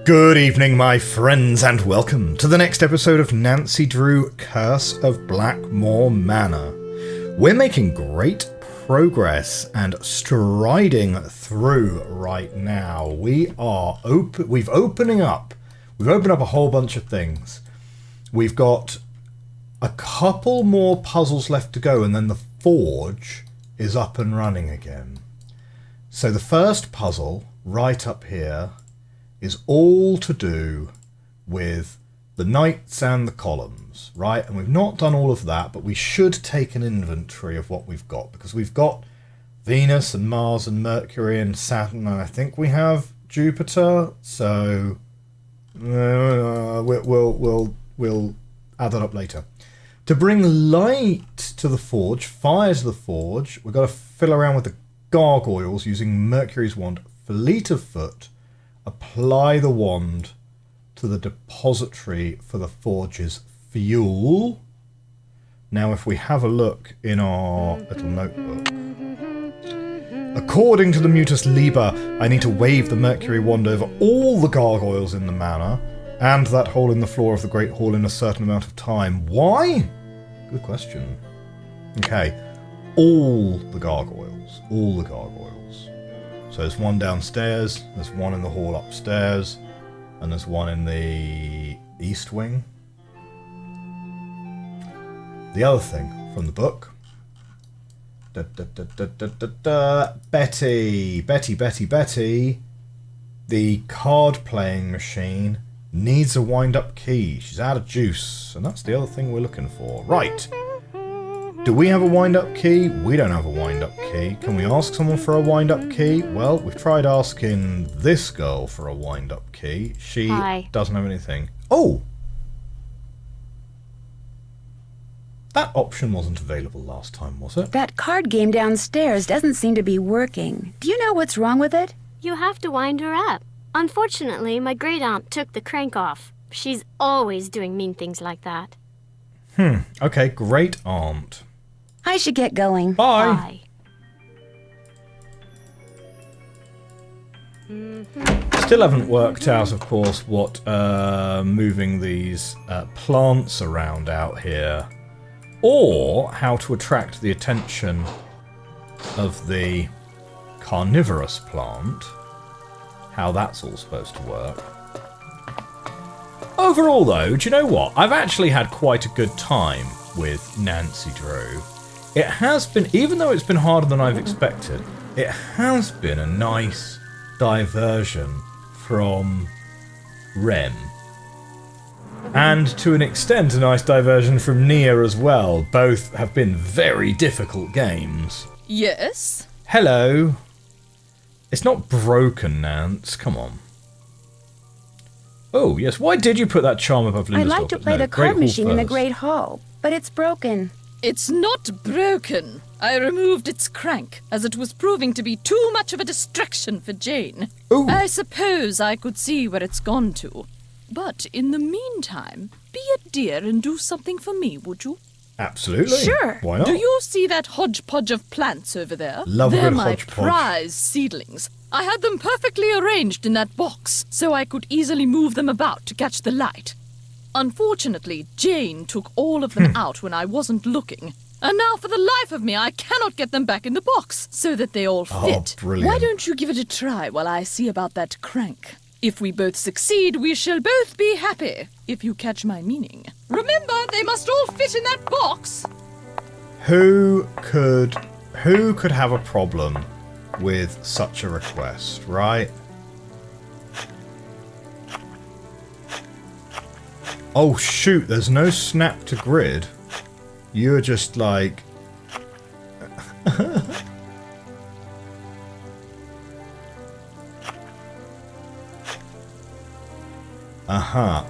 Good evening, my friends, and welcome to the next episode of Nancy Drew Curse of Blackmoor Manor. We're making great progress and striding through right now. We've opened up a whole bunch of things. We've got a couple more puzzles left to go, and then the forge is up and running again. So the first puzzle right up here is all to do with the knights and the columns, right? And we've not done all of that, but we should take an inventory of what we've got, because we've got Venus and Mars and Mercury and Saturn, and I think we have Jupiter, so we'll add that up later. To bring light to the forge, fire to the forge, we've got to fill around with the gargoyles using Mercury's wand, fleet of foot, apply the wand to the depository for the forge's fuel. Now, if we have a look in our little notebook, according to the Mutus Liber, I need to wave the Mercury wand over all the gargoyles in the manor and that hole in the floor of the Great Hall in a certain amount of time. Why? Good question. Okay, all the gargoyles. So there's one downstairs, there's one in the hall upstairs, and there's one in the east wing. The other thing from the book. Betty. The card playing machine needs a wind-up key. She's out of juice, and that's the other thing we're looking for. Right. Do we have a wind-up key? We don't have a wind-up key. Can we ask someone for a wind-up key? Well, we've tried asking this girl for a wind-up key. She doesn't have anything. Oh! That option wasn't available last time, was it? That card game downstairs doesn't seem to be working. Do you know what's wrong with it? You have to wind her up. Unfortunately, my great-aunt took the crank off. She's always doing mean things like that. Okay, great aunt. I should get going. Bye. Still haven't worked out, of course, what moving these plants around out here, or how to attract the attention of the carnivorous plant, how that's all supposed to work. Overall, though, do you know what? I've actually had quite a good time with Nancy Drew. It has been, even though it's been harder than I've expected, it has been a nice diversion from Rem. And to an extent, a nice diversion from Nia as well. Both have been very difficult games. Yes? Hello. It's not broken, Nance. Come on. Oh, yes. Why did you put that charm above Linda's I'd like to play the card machine in the Great Hall, but it's broken. It's not broken. I removed its crank, as it was proving to be too much of a distraction for Jane. Ooh. I suppose I could see where it's gone to. But in the meantime, be a dear and do something for me, would you? Absolutely. Sure. Why not? Do you see that hodgepodge of plants over there? Love a They're good my hodgepodge. prize seedlings. I had them perfectly arranged in that box, so I could easily move them about to catch the light. Unfortunately, Jane took all of them out when I wasn't looking. And now, for the life of me, I cannot get them back in the box, so that they all fit. Brilliant. Why don't you give it a try while I see about that crank? If we both succeed, we shall both be happy, if you catch my meaning. Remember, they must all fit in that box. Who could have a problem with such a request, right? Oh shoot, there's no snap to grid. You're just like...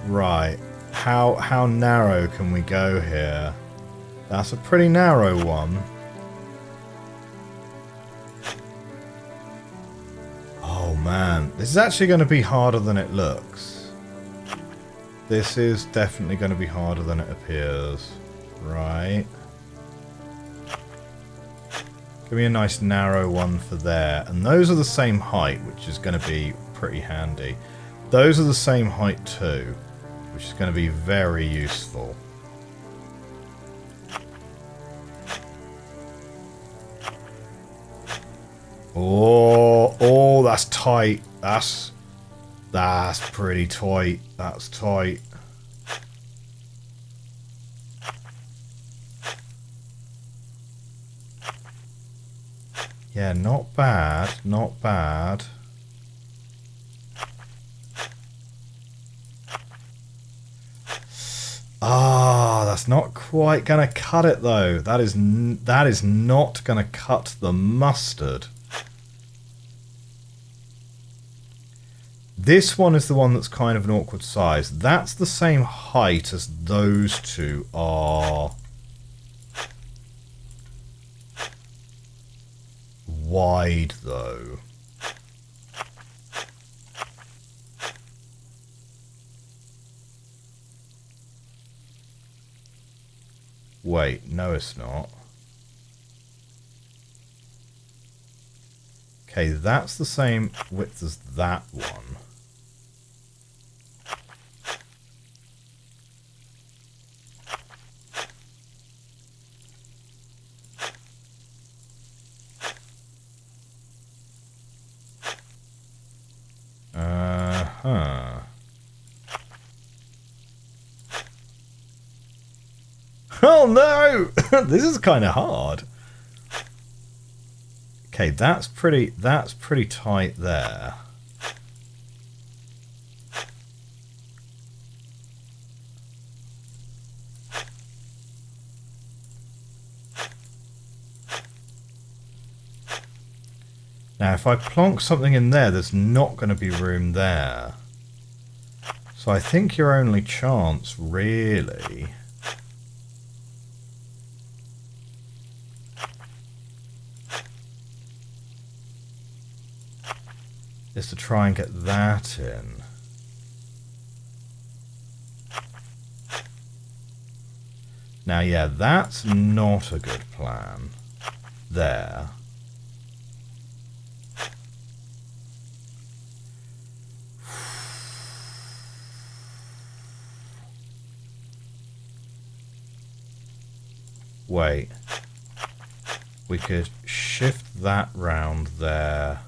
right. How narrow can we go here? That's a pretty narrow one. Oh man, this is actually going to be harder than it looks. This is definitely going to be harder than it appears. Right. Give me a nice narrow one for there. And those are the same height, which is going to be pretty handy. Those are the same height too, which is going to be very useful. Oh, that's tight. That's pretty tight. That's tight. Yeah, not bad. Not bad. Ah, that's not quite gonna cut it though. That is not gonna cut the mustard. This one is the one that's kind of an awkward size. That's the same height as those two are. Wide though. Wait, no it's not. Okay, that's the same width as that one. Uh-huh. Oh no! This is kind of hard. Okay, that's pretty tight there. Now, if I plonk something in there, there's not going to be room there. So I think your only chance, really, is to try and get that in. Now, yeah, that's not a good plan. There. Wait. We could shift that round there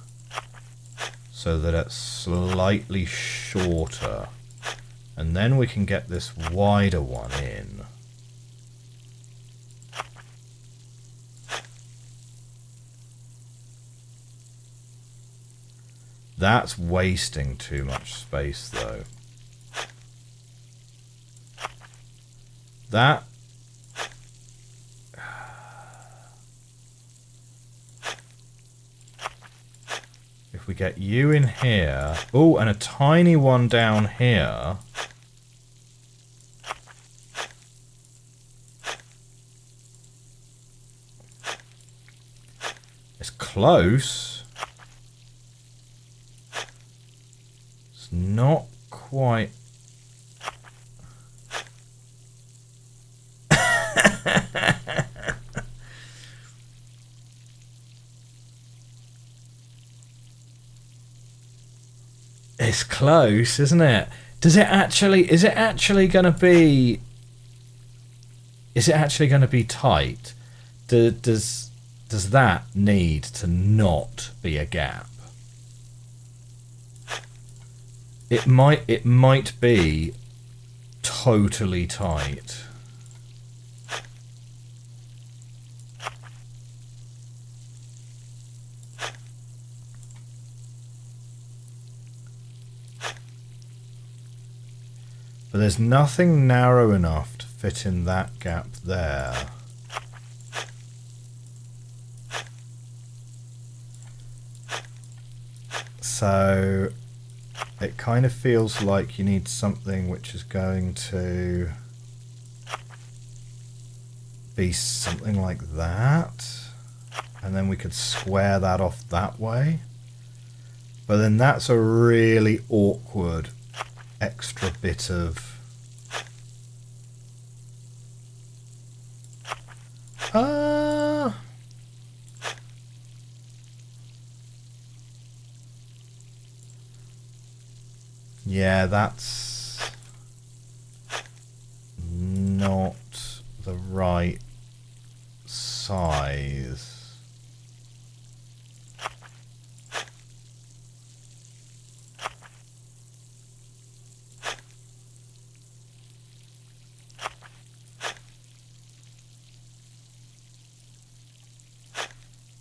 so that it's slightly shorter. And then we can get this wider one in. That's wasting too much space though. That... If we get you in here... Oh, and a tiny one down here. It's close. It's not quite... It's close, isn't it? Is it actually going to be tight? Does that need to not be a gap? It might be totally tight. But there's nothing narrow enough to fit in that gap there. So it kind of feels like you need something which is going to be something like that. And then we could square that off that way. But then that's a really awkward extra bit of that's not the right size.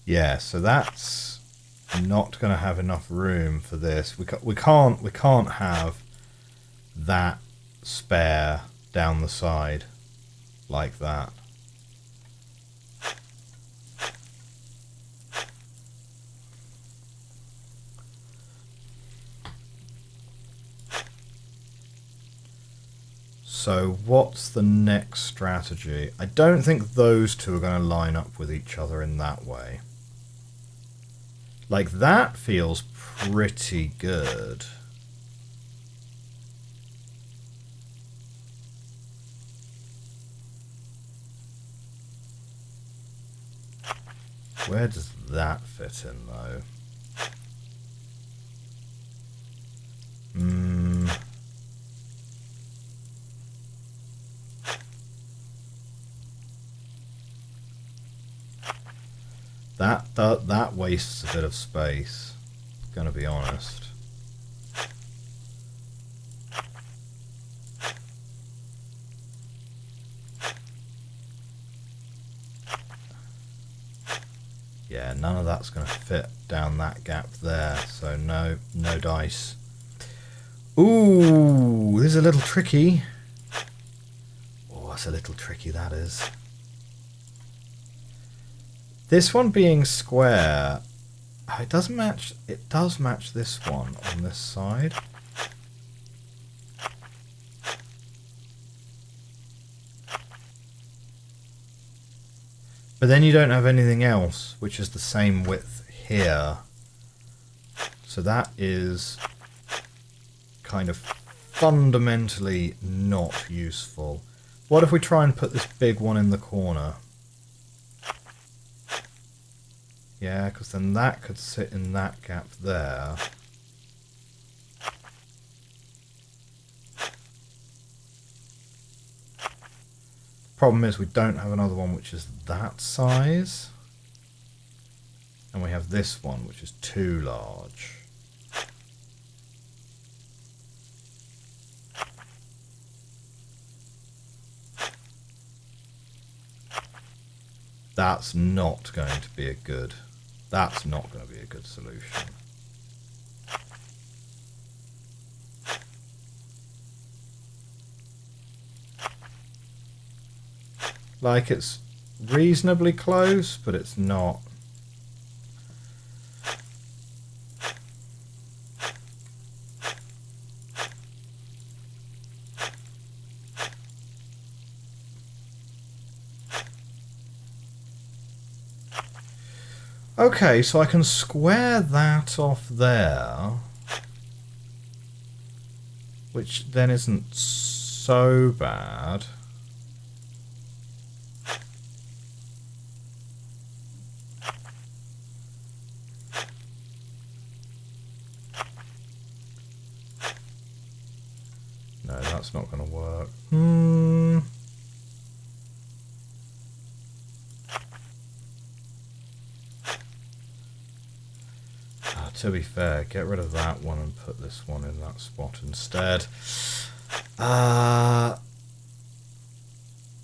Yeah, so that's not going to have enough room for this. We can't have that spare down the side like that. So what's the next strategy? I don't think those two are going to line up with each other in that way. Like, that feels pretty good. Where does that fit in, though? That wastes a bit of space, gonna be honest. Yeah, none of that's gonna fit down that gap there, so no dice. Ooh, this is a little tricky. Oh, that's a little tricky, that is. This one being square, it does match this one on this side. But then you don't have anything else, which is the same width here. So that is kind of fundamentally not useful. What if we try and put this big one in the corner? Yeah, because then that could sit in that gap there. Problem is we don't have another one which is that size. And we have this one which is too large. That's not going to be a good... That's not going to be a good solution. Like, it's reasonably close, but it's not. Okay, so I can square that off there, which then isn't so bad. No, that's not going to work. To be fair, get rid of that one and put this one in that spot instead. But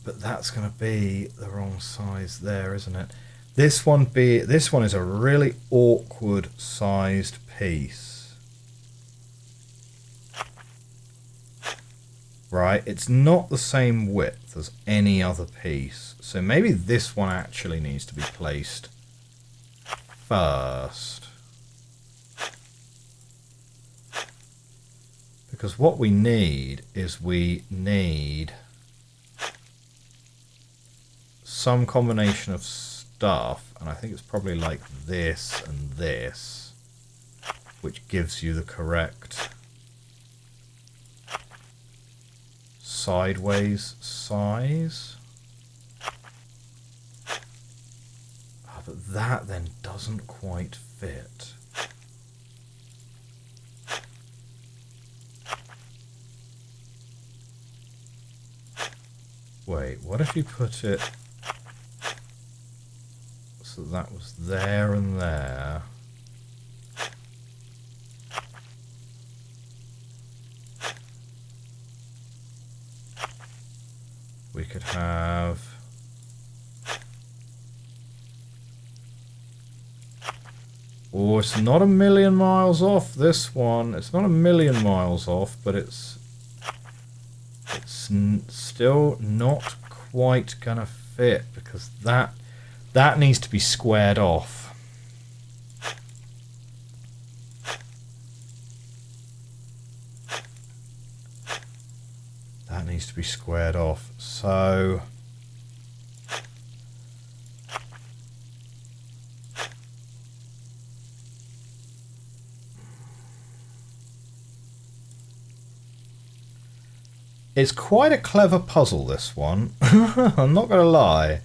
that's going to be the wrong size there, isn't it? This one is a really awkward sized piece. Right, it's not the same width as any other piece. So maybe this one actually needs to be placed first. Because what we need is some combination of stuff, and I think it's probably like this and this, which gives you the correct sideways size. But that then doesn't quite fit. Wait, what if you put it so that was there and there? We could have... Oh, it's not a million miles off, this one. It's not a million miles off, but it's still not quite gonna fit, because that needs to be squared off. That needs to be squared off. So it's quite a clever puzzle, this one. I'm not gonna lie.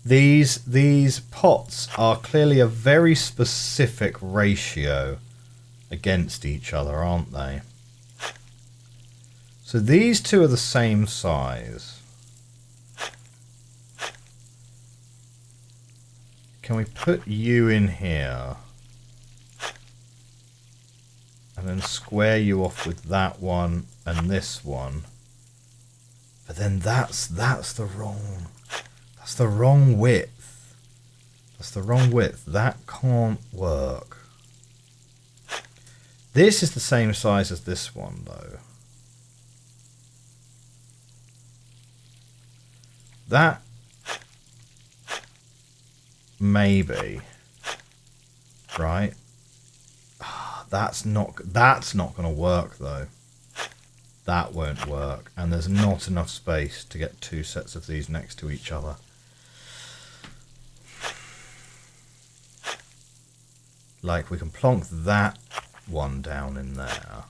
These pots are clearly a very specific ratio against each other, aren't they? So these two are the same size. Can we put you in here? And then square you off with that one and this one. But then that's the wrong width. That's the wrong width. That can't work. This is the same size as this one, though. That maybe, right? That's not going to work, though. That won't work, and there's not enough space to get two sets of these next to each other. Like, we can plonk that one down in there.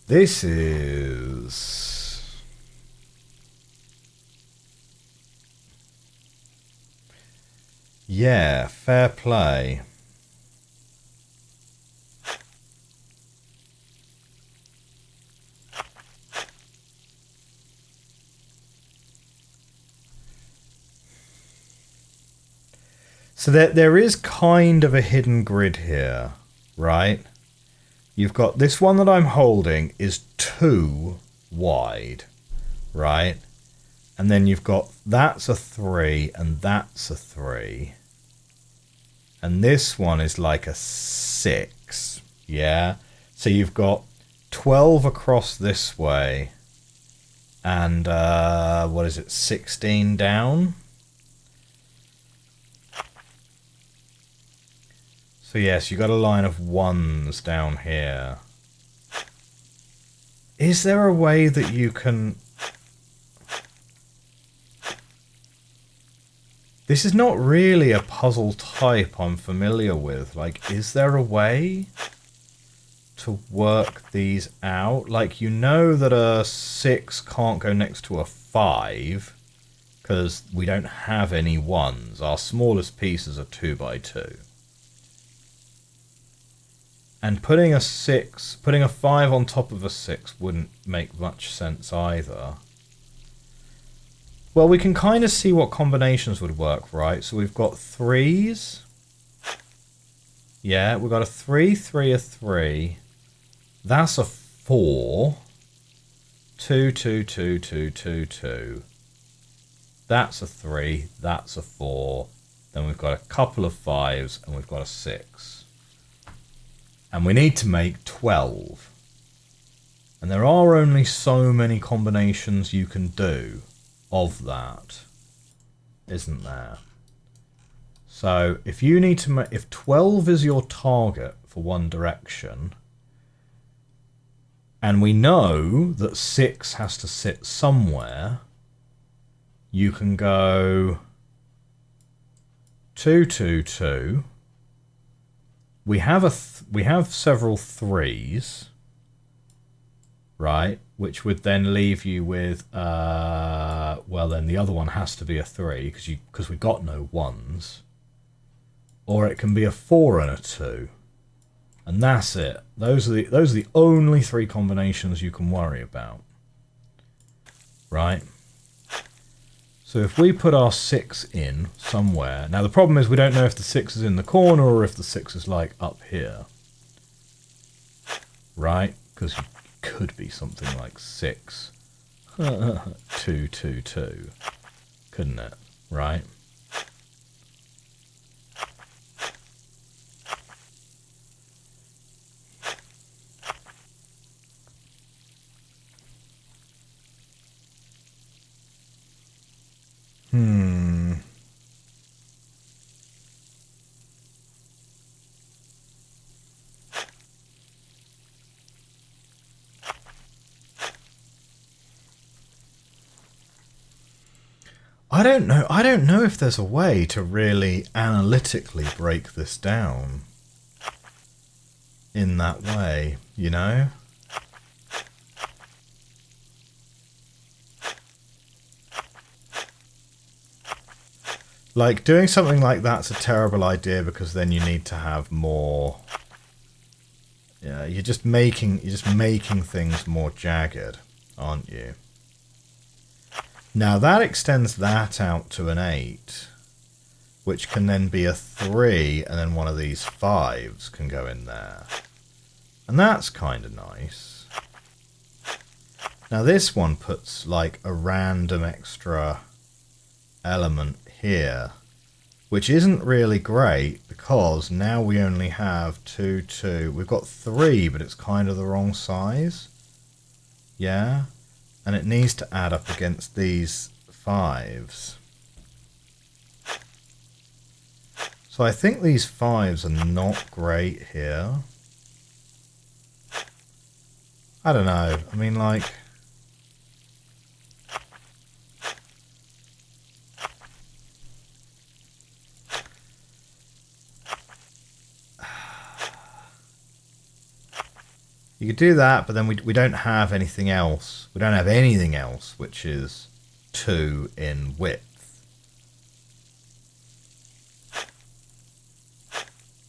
This is... yeah, fair play. So there is kind of a hidden grid here, right? You've got this one that I'm holding is 2 wide, right? And then you've got that's a 3 and that's a 3. And this one is like a 6, yeah? So you've got 12 across this way and, what is it, 16 down? So yes, you got a line of 1s down here. Is there a way that you can... This is not really a puzzle type I'm familiar with. Like, is there a way to work these out? Like, you know that a 6 can't go next to a 5 because we don't have any 1s. Our smallest pieces are 2 by 2. And putting a 5 on top of a 6 wouldn't make much sense either. Well, we can kind of see what combinations would work, right? So we've got 3s. Yeah, we've got a 3, 3, a 3. That's a 4. 2, 2, 2, 2, 2, 2. That's a 3. That's a 4. Then we've got a couple of 5s and we've got a 6. And we need to make 12. And there are only so many combinations you can do of that, isn't there? So if you need to make, if 12 is your target for one direction, and we know that 6 has to sit somewhere, you can go 2, 2, 2. We have we have several 3s, right? Which would then leave you with well, then the other one has to be a 3 because we got no 1s, or it can be a 4 and a 2, and that's it. Those are the only 3 combinations you can worry about, right? So if we put our 6 in somewhere... Now the problem is we don't know if the 6 is in the corner or if the 6 is like up here. Right? Because it could be something like 6. 2, 2, 2. Couldn't it? Right? I don't know if there's a way to really analytically break this down in that way, you know? Like, doing something like that's a terrible idea because then you need to have more... Yeah, you're just making things more jagged, aren't you? Now that extends that out to an 8, which can then be a 3, and then one of these 5s can go in there. And that's kind of nice. Now this one puts like a random extra element here, which isn't really great because now we only have 2, 2. We've got 3, but it's kind of the wrong size. Yeah? And it needs to add up against these 5s. So I think these 5s are not great here. I don't know. I mean, like... You could do that, but then we don't have anything else. We don't have anything else which is 2 in width.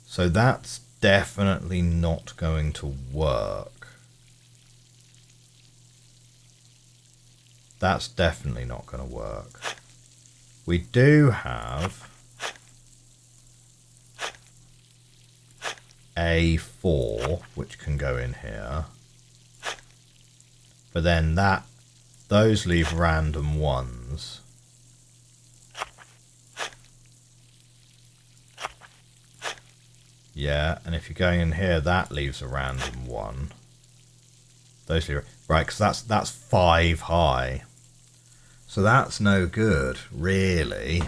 So that's definitely not going to work. That's definitely not going to work. We do have A4, which can go in here, but then those leave random 1s. Yeah, and if you're going in here, that leaves a random 1. Those leave, right, because that's 5 high, so that's no good, really.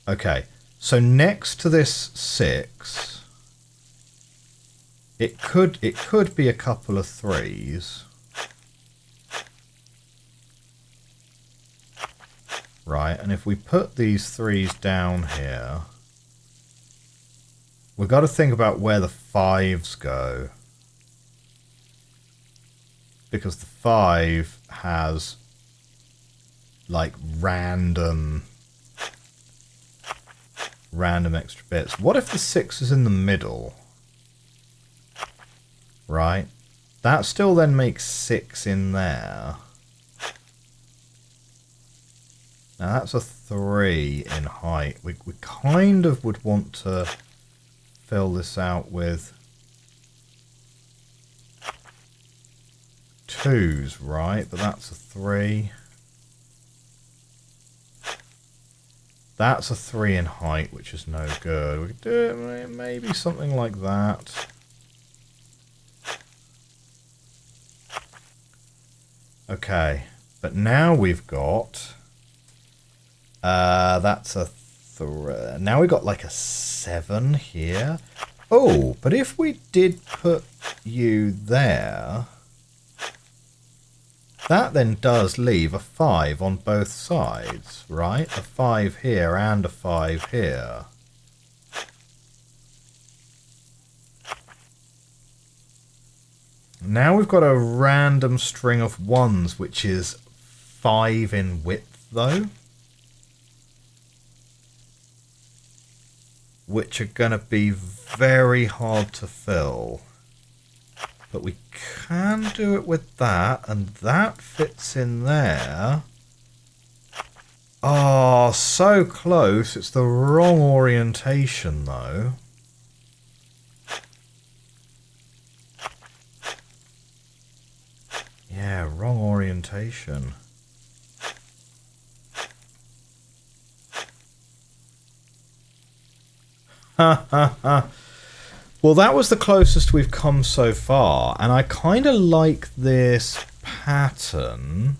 Okay, so next to this 6, it could be a couple of 3s. Right, and if we put these 3s down here, we've got to think about where the 5s go. Because the 5 has like random extra bits. What if the 6 is in the middle? Right? That still then makes 6 in there. Now that's a 3 in height. We kind of would want to fill this out with 2s, right? But that's a 3. That's a 3 in height, which is no good. We could do it, maybe something like that. Okay, but now we've got... that's a Now we got like a 7 here. Oh, but if we did put you there, that then does leave a 5 on both sides, right? A 5 here and a 5 here. Now we've got a random string of 1s, which is 5 in width, though. Which are going to be very hard to fill. But we can do it with that, and that fits in there. Oh, so close. It's the wrong orientation, though. Yeah, wrong orientation. Ha ha ha. Well, that was the closest we've come so far, and I kind of like this pattern.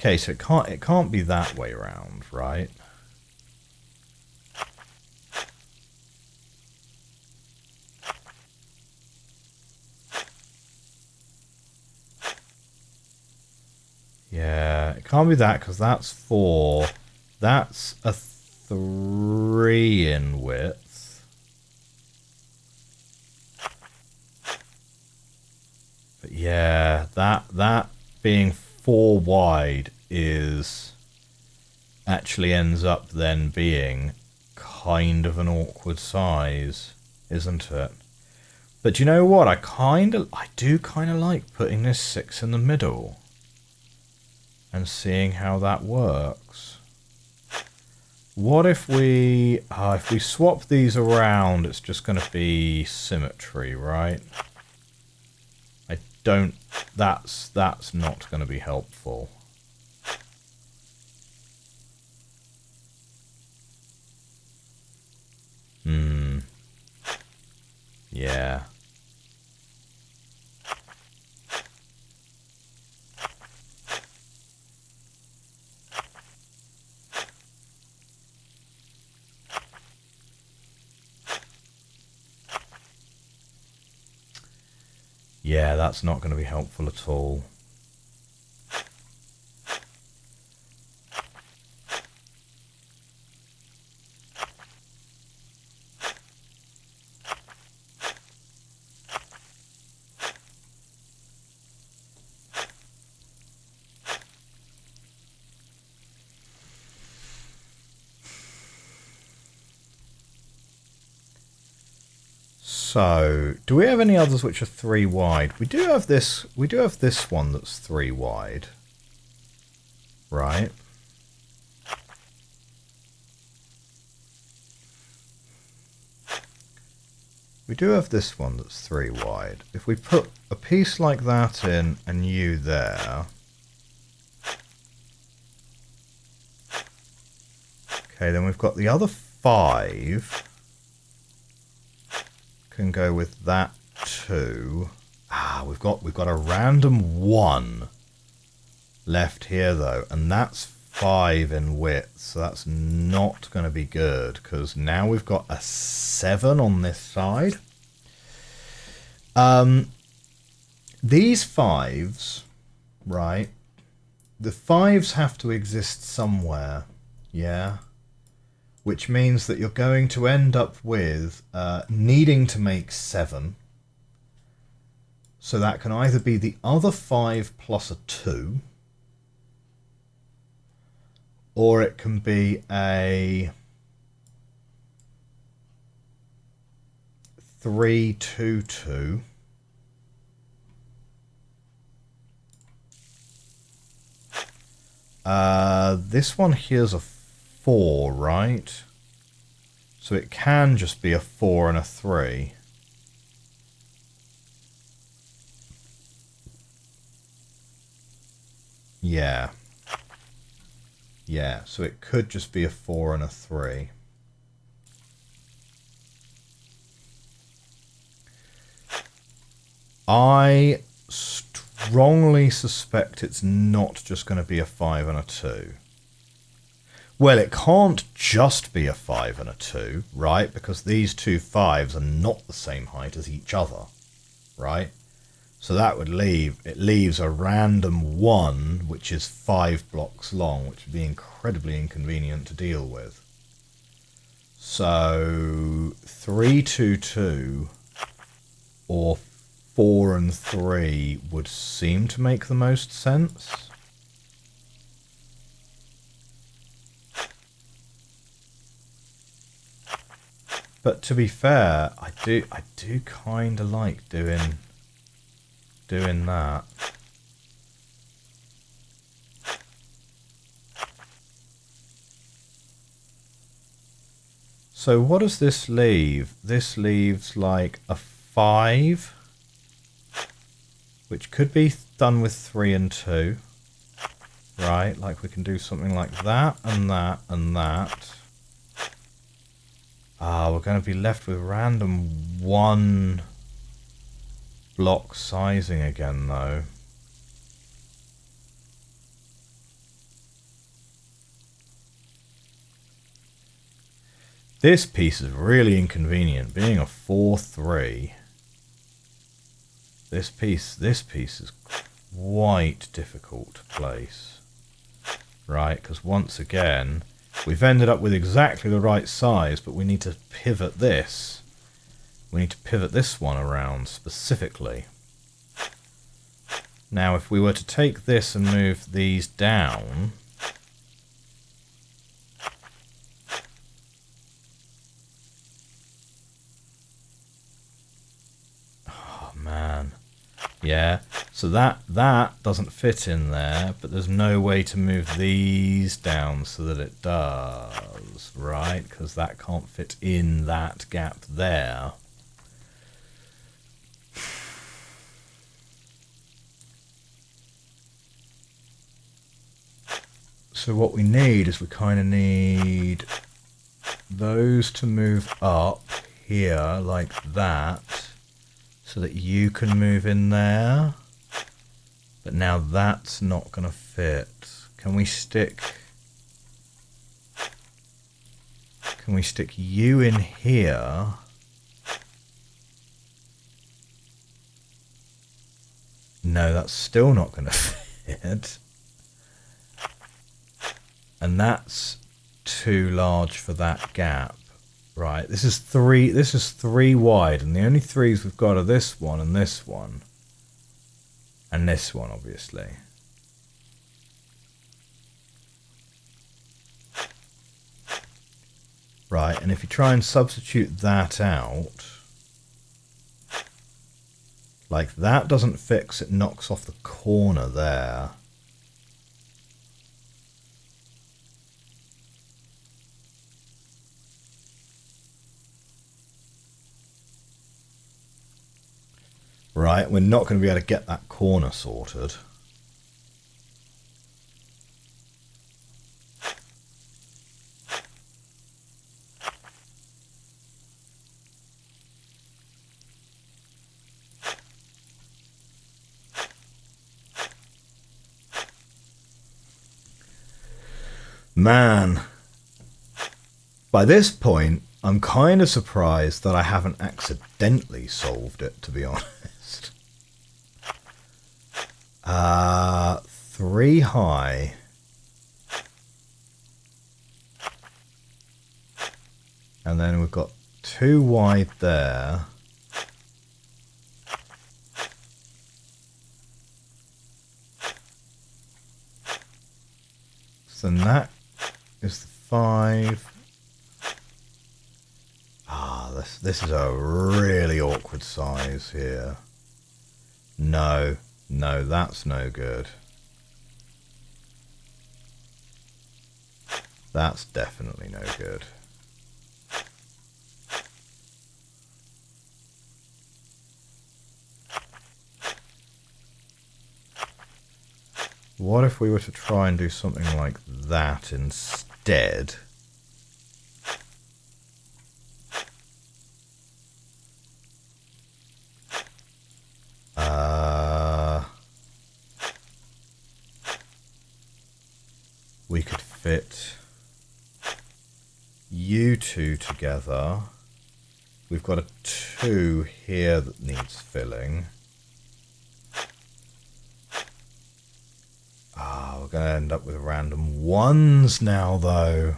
Okay, so it can't be that way around, right? Yeah, it can't be that because that's 4. That's a 3 in width. But yeah, that being 4 wide is actually ends up then being kind of an awkward size, isn't it? But you know what? I do kind of like putting this 6 in the middle and seeing how that works. What if we swap these around? It's just going to be symmetry, right? That's not going to be helpful. Yeah. Yeah, that's not going to be helpful at all. So, do we have any others which are 3 wide? We do have this one that's 3 wide. Right. We do have this one that's 3 wide. If we put a piece like that in and you there. Okay, then we've got the other 5. Can go with that too. We've got a random 1 left here though, and that's 5 in width, so that's not going to be good because now we've got a 7 on this side. These 5s, right? The 5s have to exist somewhere, yeah. Which means that you're going to end up with needing to make 7. So that can either be the other 5 plus a 2. Or it can be a 3, 2, 2. This one here's a 4, right? So it can just be a 4 and a 3. Yeah. Yeah, so it could just be a 4 and a 3. I strongly suspect it's not just going to be a 5 and a 2. Well, it can't just be a 5 and a 2, right? Because these two 5s are not the same height as each other, right? So that would leaves a random 1, which is 5 blocks long, which would be incredibly inconvenient to deal with. So 3, 2, 2, or 4 and 3 would seem to make the most sense. But to be fair, I do kind of like doing that. So what does this leave? This leaves like a 5, which could be done with 3 and 2, right? Like we can do something like that and that and that. We're going to be left with random 1 block sizing again, though. This piece is really inconvenient. Being a 4-3, this piece is quite difficult to place, right? Because once again, we've ended up with exactly the right size, but we need to pivot this. We need to pivot this one around specifically. Now, if we were to take this and move these down, oh man, yeah. So that doesn't fit in there, but there's no way to move these down so that it does, right? Because that can't fit in that gap there. So what we need is we kind of need those to move up here like that so that you can move in there. But now that's not going to fit. Can we stick you in here? No, that's still not going to fit. And that's too large for that gap. Right, this is 3 wide, and the only 3s we've got are this one and this one. And this one, obviously. Right, and if you try and substitute that out, like that doesn't fix, it knocks off the corner there. Right, we're not going to be able to get that corner sorted. Man, by this point, I'm kind of surprised that I haven't accidentally solved it, to be honest. 3 high. And then we've got 2 wide there. So then that is the 5. This is a really awkward size here. No, that's no good. That's definitely no good. What if we were to try and do something like that instead? We could fit you two together. We've got a 2 here that needs filling. Ah, we're going to end up with random 1s now, though.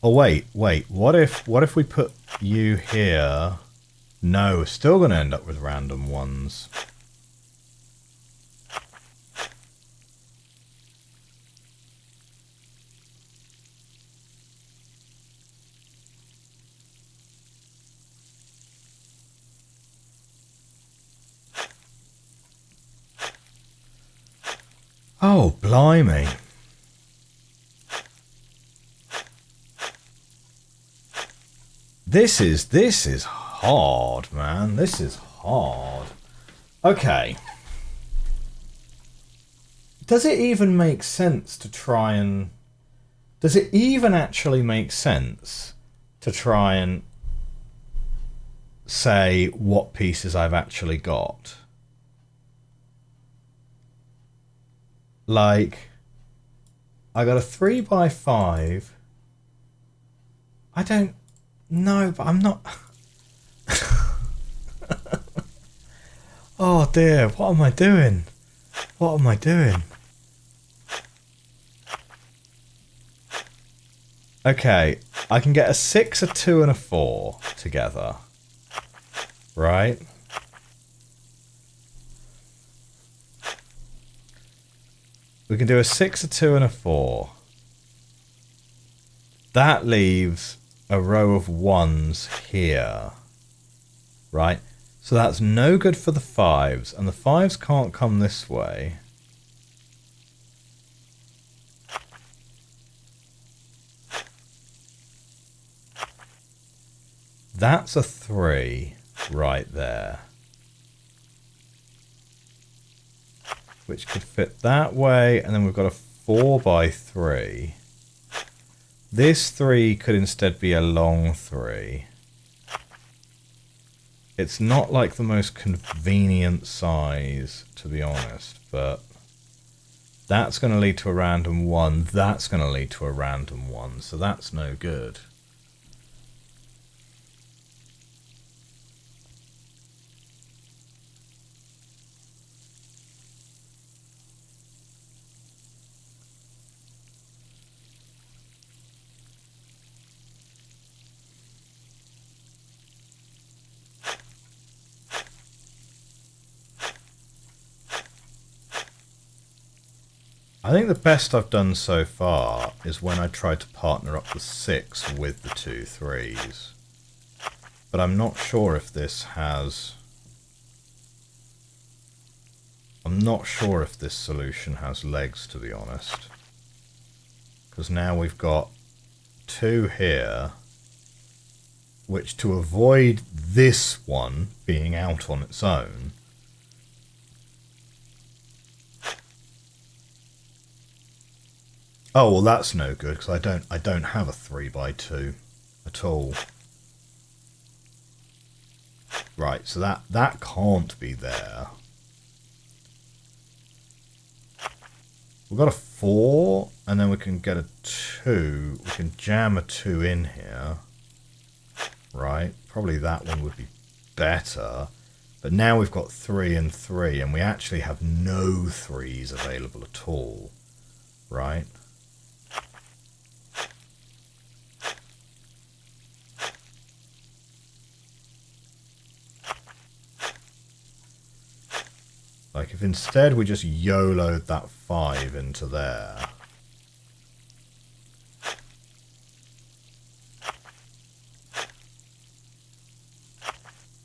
Oh, wait. What if we put you here? No, we're still going to end up with random 1s. Oh, blimey. This is hard, man. This is hard. Okay. Does it even make sense to try and... Does it even actually make sense to try and say what pieces I've actually got? Like, I got a 3x5. I don't know, but I'm not... Oh dear, what am I doing? What am I doing? Okay, I can get a 6, a 2, and a 4 together. Right? We can do a 6, a 2, and a 4. That leaves a row of 1s here. Right? So that's no good for the 5s. And the 5s can't come this way. That's a 3 right there. Which could fit that way, and then we've got a 4x3. This 3 could instead be a long 3. It's not like the most convenient size, to be honest, but that's going to lead to a random 1. That's going to lead to a random 1, so that's no good. I think the best I've done so far is when I tried to partner up the 6 with the 2 3s. But I'm not sure if this has... I'm not sure if this solution has legs, to be honest. Because now we've got 2 here, which, to avoid this one being out on its own, oh, well, that's no good, because I don't have a 3x2 at all. Right, so that can't be there. We've got a 4, and then we can get a 2. We can jam a 2 in here. Right, probably that one would be better. But now we've got 3 and 3, and we actually have no 3s available at all. Right? Like, if instead we just YOLO'd that 5 into there.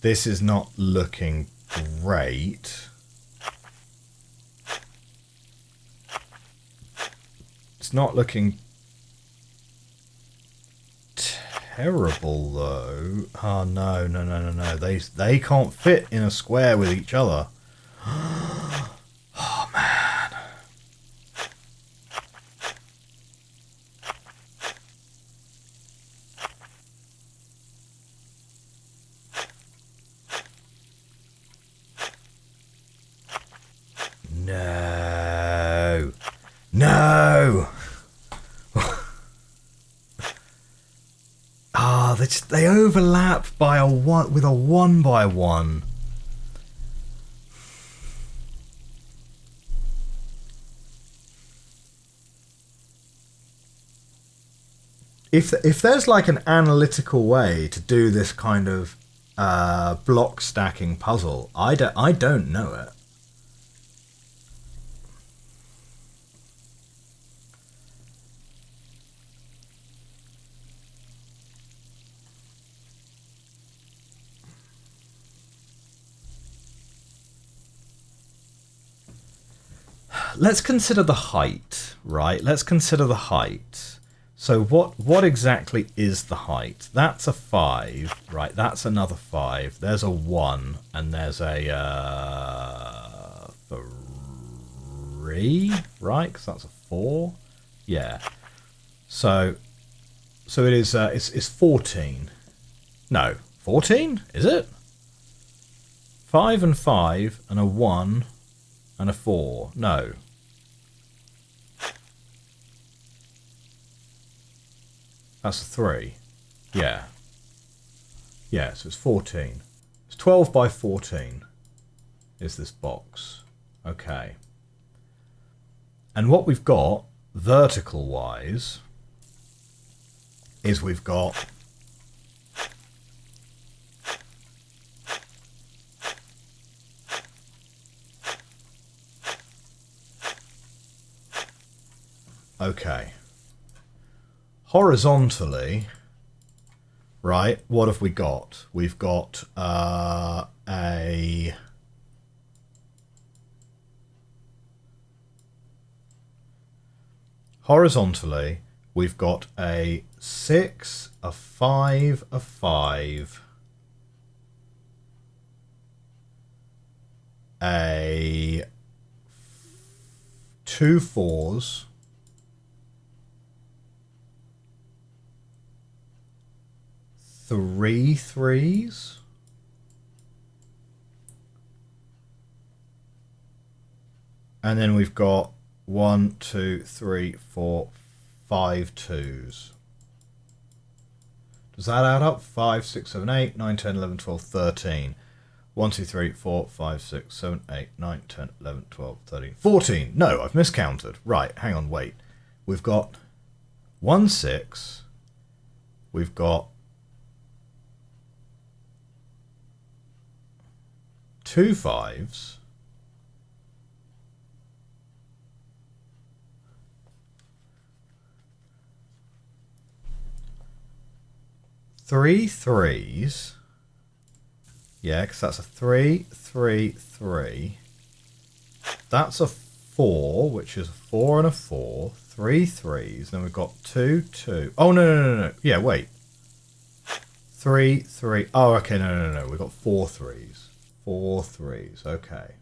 This is not looking great. It's not looking terrible, though. Oh, no. They can't fit in a square with each other. Oh, man. No. No. they overlap by a one with a 1 by 1. If there's like an analytical way to do this kind of block stacking puzzle, I don't know it. Let's consider the height, right? Let's consider the height. So what exactly is the height? That's a 5, right? That's another 5. There's a 1, and there's a 3, right? Because that's a 4. Yeah. So it is. It's 14. No, 14? Is it? 5 and 5 and a 1 and a 4. No. That's a 3. Yeah. Yeah, so it's 14. It's 12 by 14 is this box. Okay. And what we've got, vertical-wise, is we've got... Okay. Horizontally, right, what have we got? We've got a... Horizontally, we've got a 6, a 5, a 5, a 2 4s, 3 3s, and then we've got 1 2 3 4 5 2s. Does that add up? 5 6 7 8 9 10 11 12 13. 1 2 3 4 5 6 7 8 9 10 11 12 13 14. No, I've miscounted. Right, hang on, wait. We've got 1 6. We've got 2 5s. 3 3s. Yeah, because that's a 3 3 3. That's a 4, which is a 4 and a 4. 3 3s. Then we've got 2 2. Oh, no. Yeah, wait. 3 3. Oh, okay, no. We've got 4 3s. 4 3s. Okay.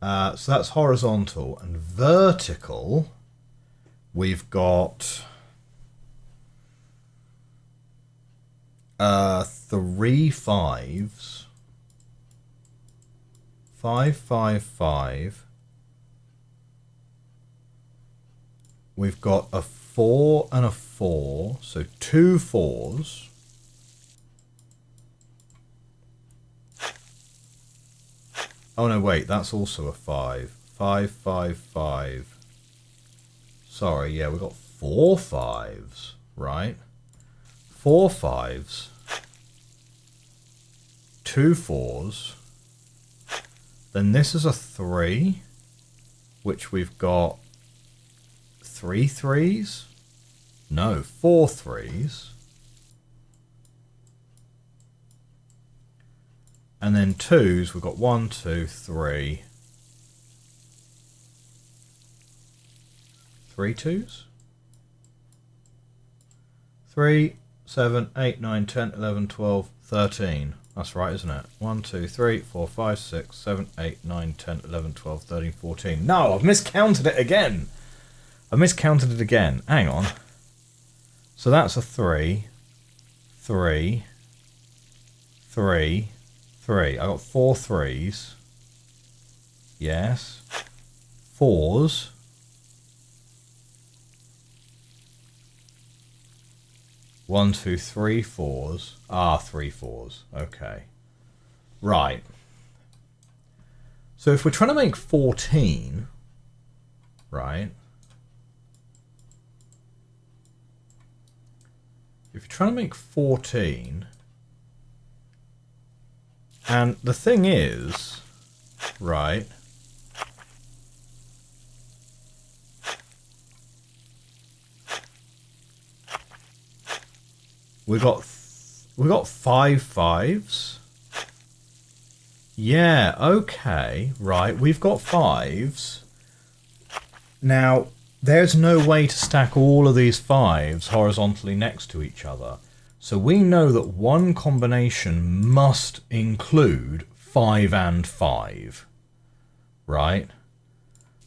So that's horizontal. And vertical, we've got 3 5s. 5 5 5. We've got a 4 and a 4. So 2 4s. Oh no, wait, that's also a 5. 5 5 5. Sorry, yeah, we've got 4 5s, right? 4 5s. 2 4s. Then this is a 3, which we've got 3 3s. No, 4 3s. And then 2s, we've got 1 2 3. 3 2s? 3 7 8 9 10 11 12 13. That's right, isn't it? 1 2 3 4 5 6 7 8 9 10 11 12 13 14. No, I've miscounted it again. Hang on. So that's a 3 3 3 3. I got 4 3s. Yes. 4s. 1, 2, 3 fours. Ah, 3 fours. Okay. Right. So if we're trying to make 14, right? If you're trying to make 14, and the thing is, right, we got 5 5s. Yeah, okay, right, we've got 5s. Now, there's no way to stack all of these 5s horizontally next to each other. So we know that one combination must include 5 and 5. Right?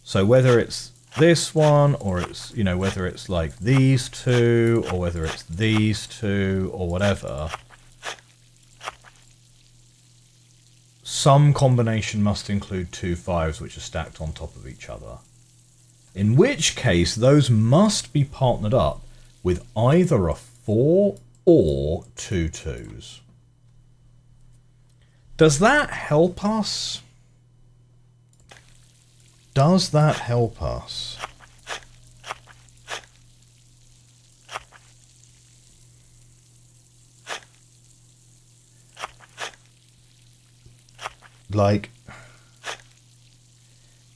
So whether it's this one, or it's, you know, whether it's like these two, or whether it's these two, or whatever, some combination must include 2 5s which are stacked on top of each other. In which case, those must be partnered up with either a 4 or 2 2s. Does that help us? Does that help us? Like,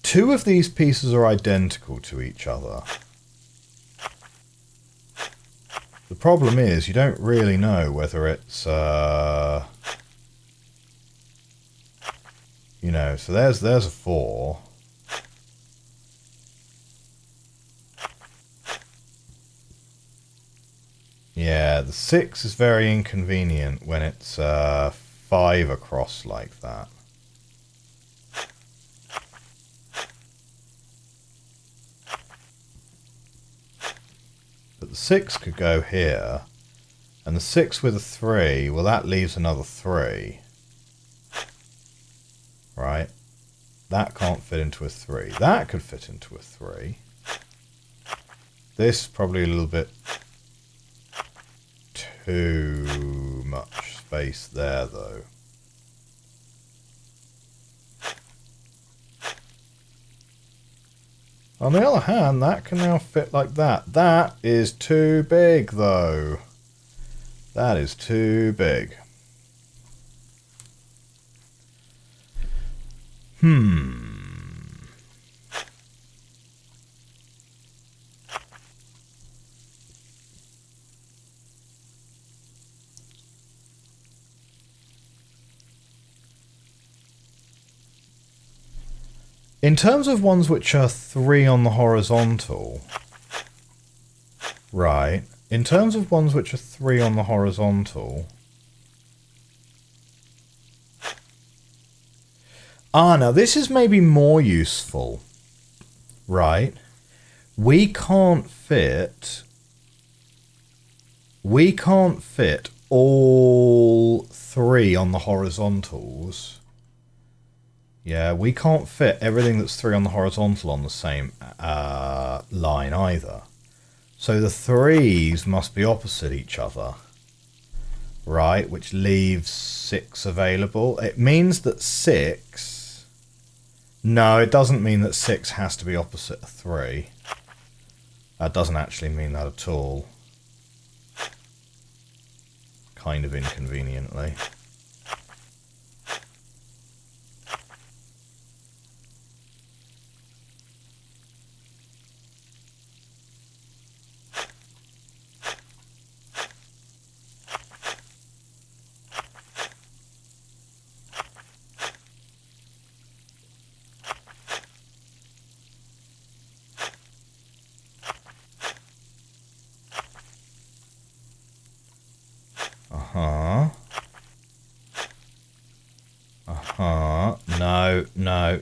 2 of these pieces are identical to each other. The problem is you don't really know whether it's, you know, so there's a 4. Yeah, the 6 is very inconvenient when it's 5 across like that. But the 6 could go here, and the 6 with a 3, well, that leaves another 3. Right? That can't fit into a 3. That could fit into a 3. This probably a little bit too much space there, though. On the other hand, that can now fit like that. That is too big, though. That is too big. In terms of ones which are 3 on the horizontal, right, in terms of ones which are 3 on the horizontal, now this is maybe more useful, right? We can't fit all 3 on the horizontals. Yeah, we can't fit everything that's 3 on the horizontal on the same line either. So the 3s must be opposite each other. Right, which leaves 6 available. It means that 6... No, it doesn't mean that 6 has to be opposite a 3. That doesn't actually mean that at all. Kind of inconveniently.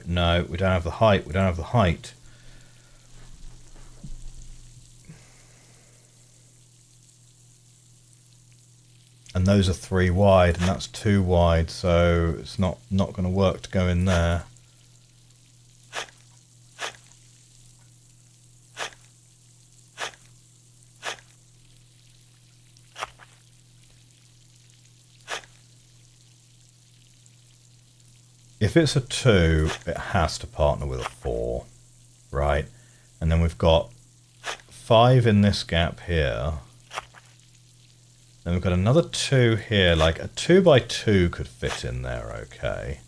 No, we don't have the height, And those are 3 wide, and that's 2 wide, so it's not going to work to go in there. if it's a 2, it has to partner with a 4, right? And then we've got 5 in this gap here. Then we've got another 2 here. Like a 2 by 2 could fit in there, okay.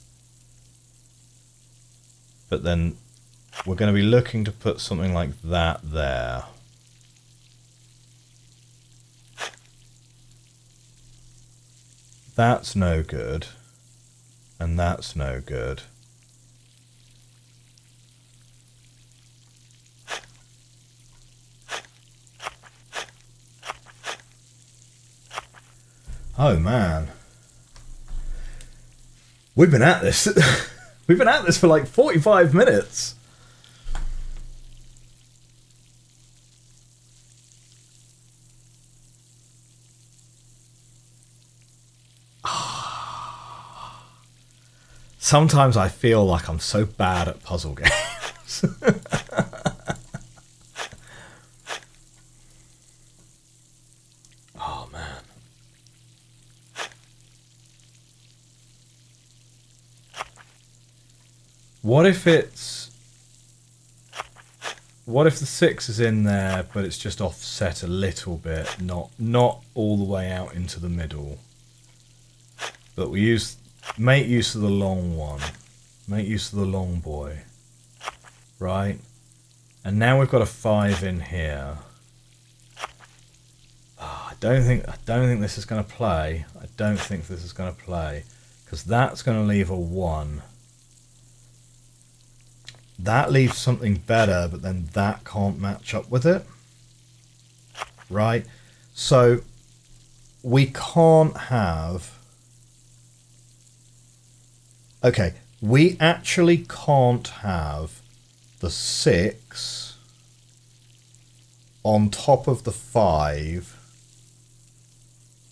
But then we're going to be looking to put something like that there. That's no good. And that's no good. Oh man. We've been at this. We've been at this for like 45 minutes. Sometimes I feel like I'm so bad at puzzle games. Oh man. What if the 6 is in there, but it's just offset a little bit, not all the way out into the middle. But we make use of the long one. Make use of the long boy. Right? And now we've got a 5 in here. Oh, I don't think this is going to play. I don't think this is going to play. Because that's going to leave a 1. That leaves something better, but then that can't match up with it. Right? So we can't have... Okay, we actually can't have the 6 on top of the 5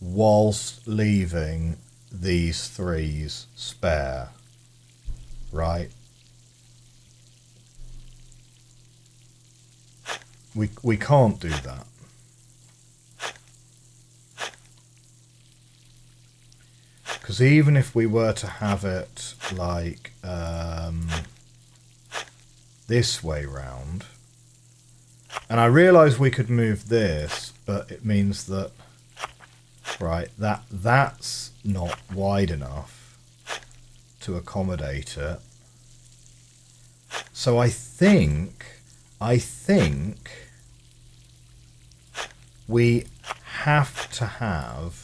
whilst leaving these 3s spare. Right? We can't do that. Because even if we were to have it like this way round, and I realise we could move this, but it means that, right, that's not wide enough to accommodate it. So I think we have to have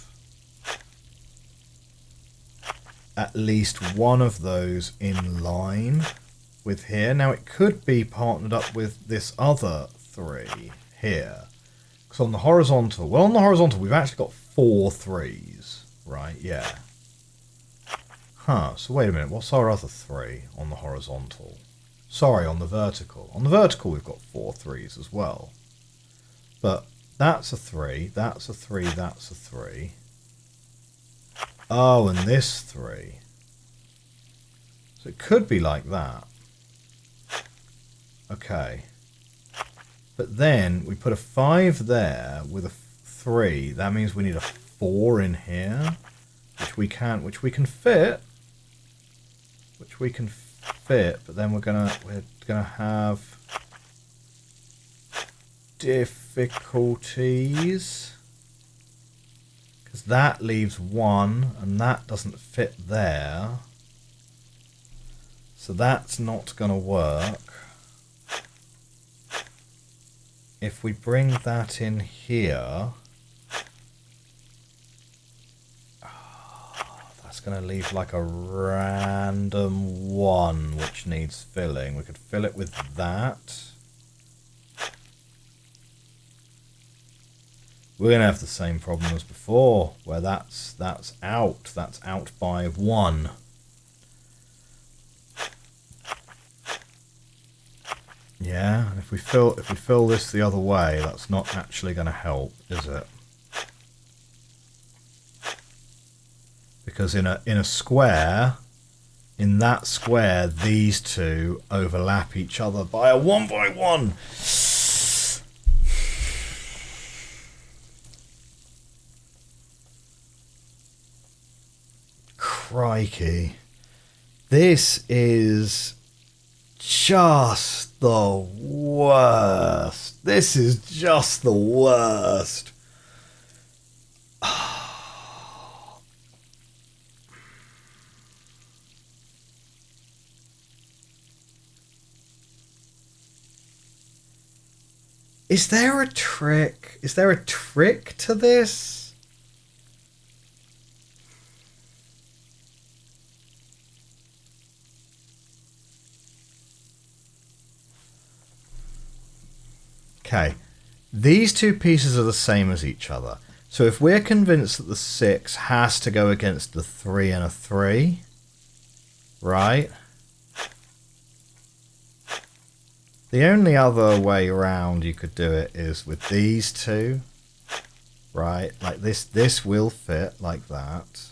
at least one of those in line with here. Now it could be partnered up with this other 3 here. Because on the horizontal, we've actually got 4 3s, right? Yeah. Huh, so wait a minute, what's our other 3 on the horizontal? Sorry, on the vertical. On the vertical we've got 4 3s as well. But that's a 3, that's a 3, that's a 3. Oh, and this 3. So it could be like that. Okay. But then we put a 5 there with a 3. That means we need a 4 in here, which we can fit. Which we can fit, but then we're gonna have difficulties. Because that leaves 1, and that doesn't fit there. So that's not going to work. If we bring that in here... that's going to leave like a random 1, which needs filling. We could fill it with that. We're going to have the same problem as before, where that's out. That's out by 1. Yeah, and if we fill this the other way, that's not actually going to help, is it? Because in a square, in that square, these 2 overlap each other by a 1 by 1. Crikey. This is just the worst. This is just the worst. Is there a trick? Is there a trick to this? Okay, these two pieces are the same as each other. So if we're convinced that the 6 has to go against the 3 and a 3, right? The only other way around you could do it is with these two, right? Like this will fit like that.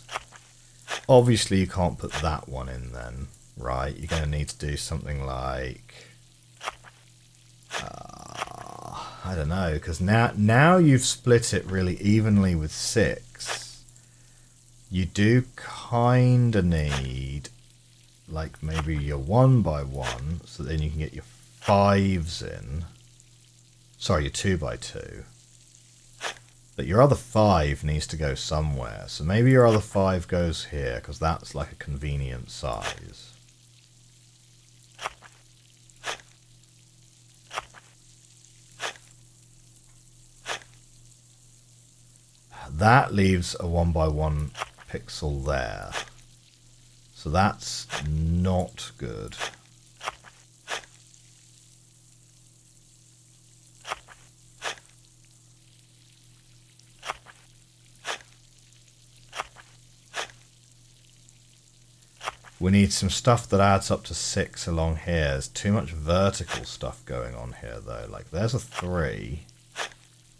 Obviously you can't put that one in then, right? You're going to need to do something like, I don't know, because now you've split it really evenly with 6. You do kind of need, like, maybe your 1 by 1, so then you can get your 5s in. Sorry, your 2 by 2. But your other 5 needs to go somewhere. So maybe your other 5 goes here, because that's like a convenient size. That leaves a 1 by 1 pixel there. So that's not good. We need some stuff that adds up to 6 along here. There's too much vertical stuff going on here, though. Like, there's a 3.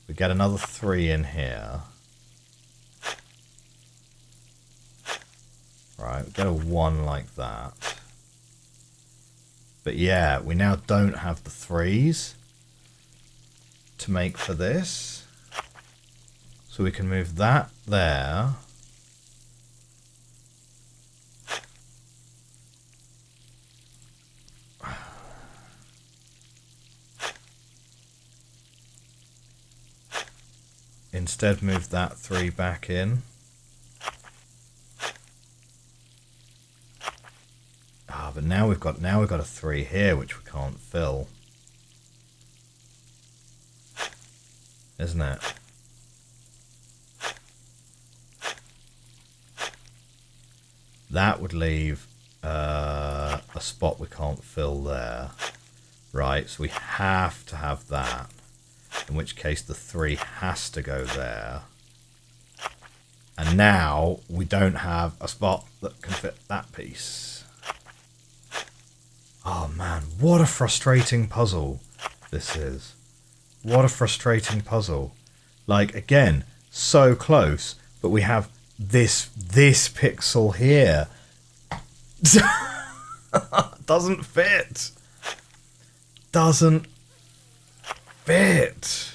We get another 3 in here. Right, we get a 1 like that. But yeah, we now don't have the 3s to make for this. So we can move that there. Instead, move that 3 back in. But now we've got a 3 here which we can't fill. Isn't it? That would leave a spot we can't fill there. Right, so we have to have that. In which case the 3 has to go there. And now we don't have a spot that can fit that piece. Oh man, what a frustrating puzzle this is. What a frustrating puzzle. Like, again, so close, but we have this pixel here. Doesn't fit. Doesn't fit.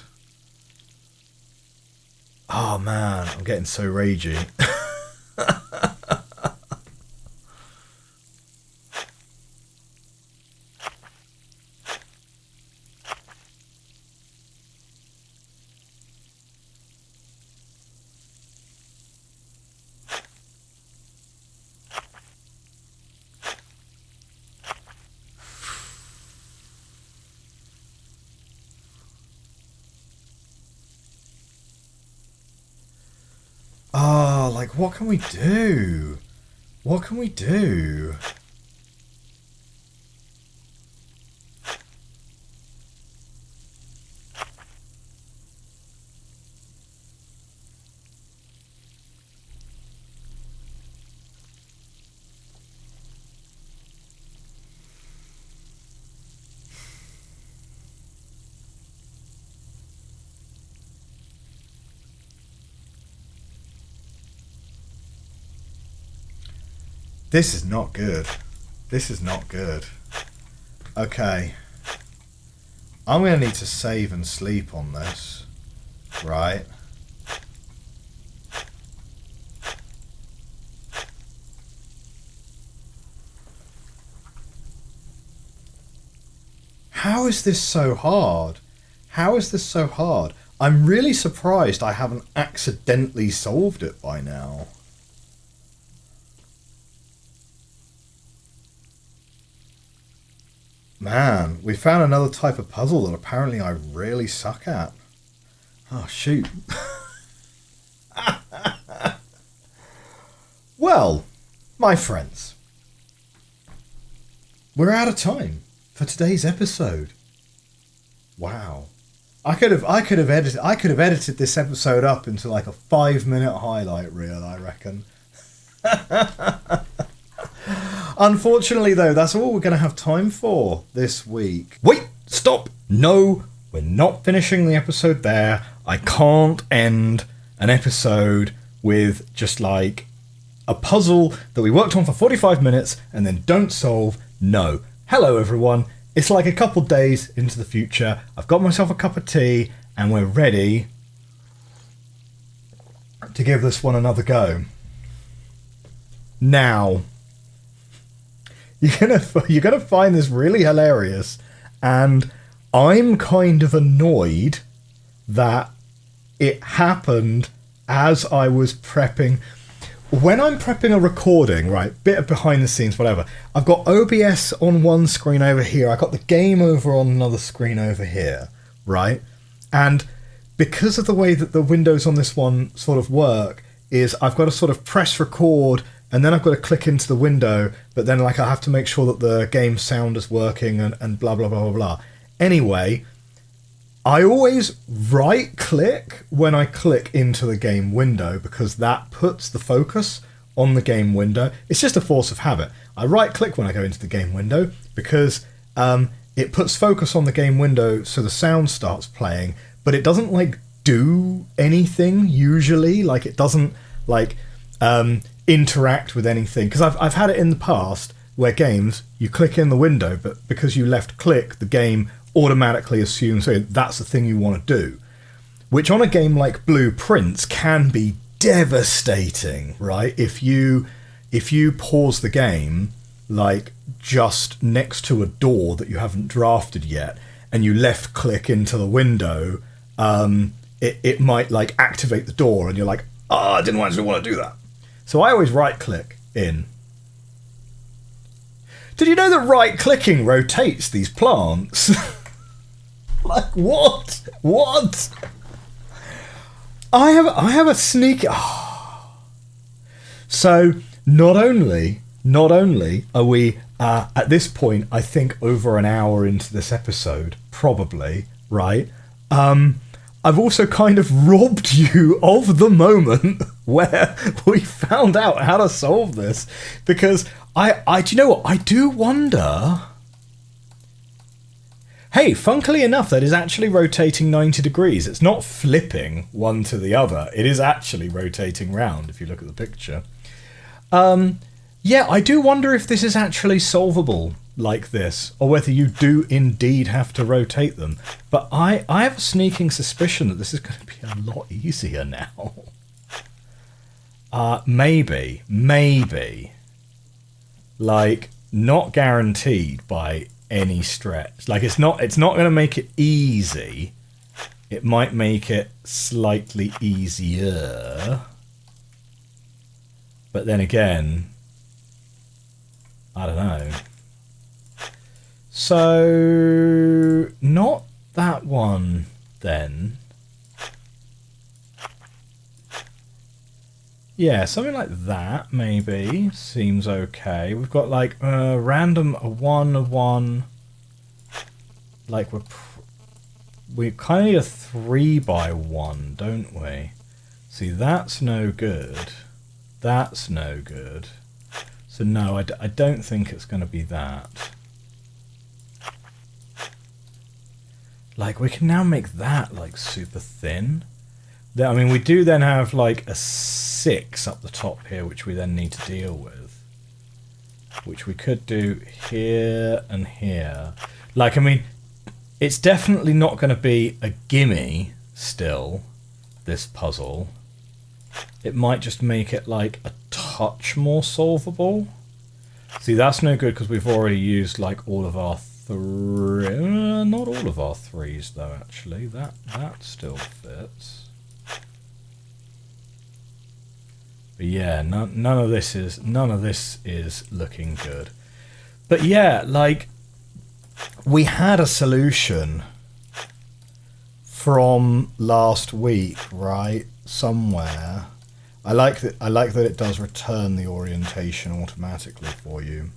Oh man, I'm getting so ragey. Oh, like, what can we do? What can we do? This is not good. This is not good. Okay. I'm going to need to save and sleep on this. Right. is this so hard? How is this so hard? I'm really surprised I haven't accidentally solved it by now. Man, we found another type of puzzle that apparently I really suck at. Oh, shoot. Well, my friends, we're out of time for today's episode. Wow. I could have edited this episode up into like a 5-minute highlight reel, I reckon. Unfortunately, though, that's all we're going to have time for this week. Wait, stop. No, we're not finishing the episode there. I can't end an episode with just like a puzzle that we worked on for 45 minutes and then don't solve. No. Hello, everyone. It's like a couple days into the future. I've got myself a cup of tea and we're ready to give this one another go. Now, you're gonna find this really hilarious, and I'm kind of annoyed that it happened as I was prepping. When I'm prepping a recording, right, bit of behind the scenes, whatever, I've got OBS on one screen over here, I've got the game over on another screen over here, right? And because of the way that the windows on this one sort of work, is I've got to sort of press record and then I've got to click into the window, but then like I have to make sure that the game sound is working and blah, blah, blah, blah, blah. Anyway, I always right click when I click into the game window because that puts the focus on the game window. It's just a force of habit. I right click when I go into the game window because it puts focus on the game window so the sound starts playing, but it doesn't like do anything usually. Like it doesn't like interact with anything, because I've had it in the past where games you click in the window, but because you left click, the game automatically assumes that's the thing you want to do, which on a game like Blueprints can be devastating, right? If you pause the game like just next to a door that you haven't drafted yet and you left click into the window, it might like activate the door and you're like, I didn't actually want to do that. So I always right-click in. Did you know that right-clicking rotates these plants? Like, what? What? I have a sneaky... Oh. So, not only are we, at this point, I think over an hour into this episode, probably, right? I've also kind of robbed you of the moment where we found out how to solve this, because I do you know what? I do wonder. Hey, funnily enough, that is actually rotating 90 degrees. It's not flipping one to the other. It is actually rotating round, if you look at the picture. Yeah, I do wonder if this is actually solvable like this, or whether you do indeed have to rotate them. But I have a sneaking suspicion that this is going to be a lot easier now. Maybe. Like, not guaranteed by any stretch. Like, it's not going to make it easy. It might make it slightly easier. But then again, I don't know. So, not that one, then. Yeah, something like that, maybe. Seems okay. We've got, like, random, a 1. Like, we kind of need a 3 by 1, don't we? See, that's no good. That's no good. So, no, I don't think it's going to be that. Like, we can now make that, like, super thin. I mean, we do then have, like, a 6 up the top here, which we then need to deal with. Which we could do here and here. Like, I mean, it's definitely not going to be a gimme still, this puzzle. It might just make it, like, a touch more solvable. See, that's no good because we've already used, like, all of our 3. Not all of our 3s though. Actually, that still fits. But yeah, none of this is looking good. But yeah, like we had a solution from last week, right? Somewhere. I like that it does return the orientation automatically for you.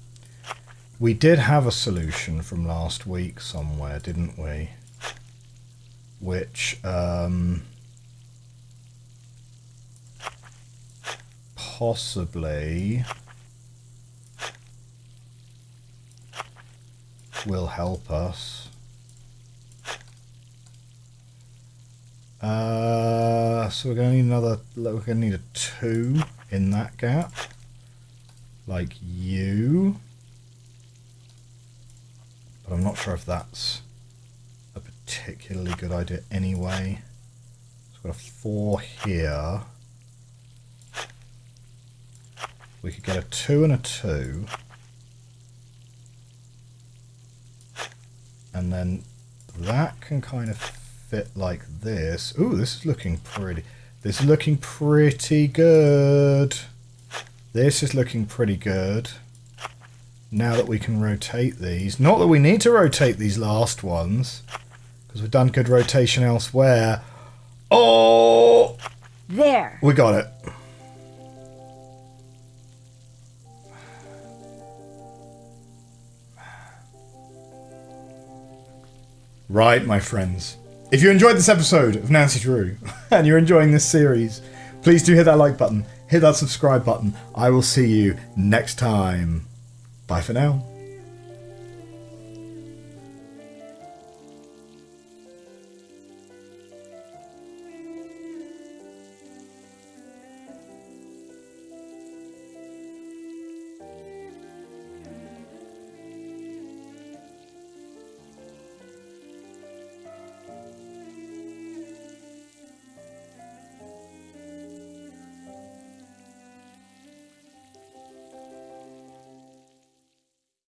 We did have a solution from last week somewhere, didn't we? Which possibly will help us. So we're going to need a 2 in that gap, like you. But I'm not sure if that's a particularly good idea anyway. So we've got a 4 here. We could get a 2 and a 2. And then that can kind of fit like this. Ooh, this is looking pretty. This is looking pretty good. This is looking pretty good. Now that we can rotate these. Not that we need to rotate these last ones, because we've done good rotation elsewhere. Oh! There. We got it. Right, my friends. If you enjoyed this episode of Nancy Drew, and you're enjoying this series, please do hit that like button, hit that subscribe button. I will see you next time. Bye for now.